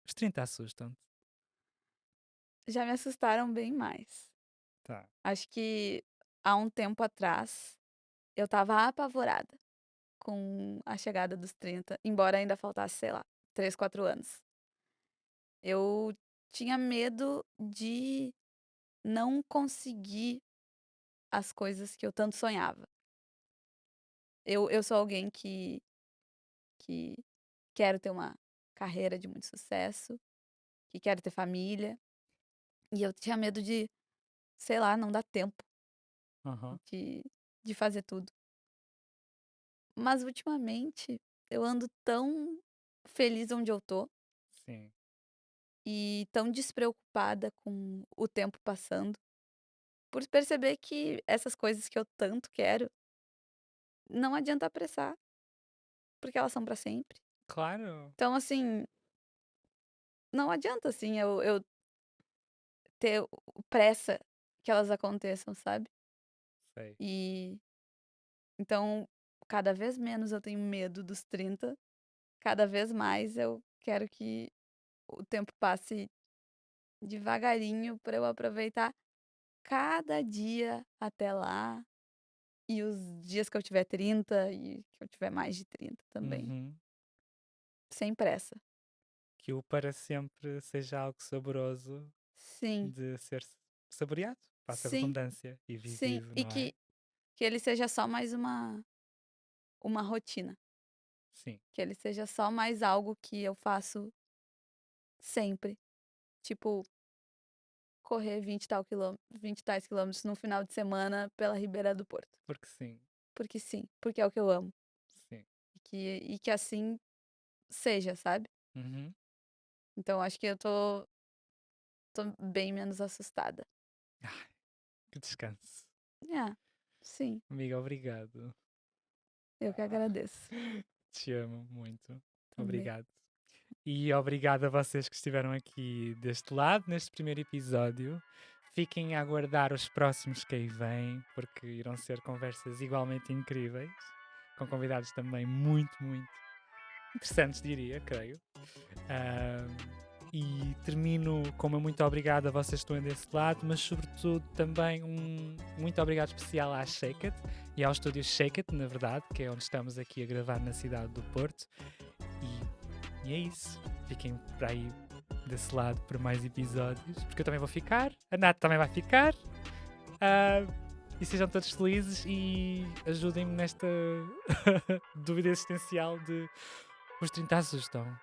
os 30 assustam-te? Já me assustaram bem mais. Tá. Acho que há um tempo atrás eu estava apavorada com a chegada dos 30, embora ainda faltasse, sei lá, 3, 4 anos. Eu tinha medo de não conseguir as coisas que eu tanto sonhava. Eu sou alguém que quero ter uma carreira de muito sucesso, que quero ter família, e eu tinha medo de, sei lá, não dar tempo Aham. de de fazer tudo. Mas ultimamente eu ando tão feliz onde eu tô Sim, e tão despreocupada com o tempo passando, por perceber que essas coisas que eu tanto quero, não adianta apressar, porque elas são pra sempre. claro, Então, assim, não adianta, assim, eu ter pressa que elas aconteçam, sabe. sei. E então, cada vez menos eu tenho medo dos 30, cada vez mais eu quero que o tempo passe devagarinho para eu aproveitar cada dia até lá, e os dias que eu tiver 30 e que eu tiver mais de 30 também, Uhum. sem pressa. Que o para sempre seja algo saboroso Sim, de ser saboreado, passa a sim, redundância, e sim, vivido, e não é? que ele seja só mais uma rotina, Sim, que ele seja só mais algo que eu faço sempre, tipo, correr 20 e tais quilômetros no final de semana pela Ribeira do Porto, porque sim, porque sim, porque é o que eu amo, sim. e que assim seja, sabe. Uhum. Então acho que eu tô bem menos assustada. Ai, que descanso. É, sim, Amiga, obrigado. eu que agradeço Te amo muito. também. Obrigado. E obrigado a vocês que estiveram aqui deste lado, neste primeiro episódio. Fiquem a aguardar os próximos que aí vêm, porque irão ser conversas igualmente incríveis, com convidados também muito, muito interessantes, diria, creio. Ahm, e termino com uma muito obrigado a vocês que estão desse lado, mas sobretudo também um muito obrigado especial à Shake It e ao estúdio Shake It, na verdade, que é onde estamos aqui a gravar na cidade do Porto. E é isso. Fiquem para aí desse lado para mais episódios, porque eu também vou ficar, a Nath também vai ficar. Ah, e sejam todos felizes e ajudem-me nesta dúvida existencial de os 30 assustam.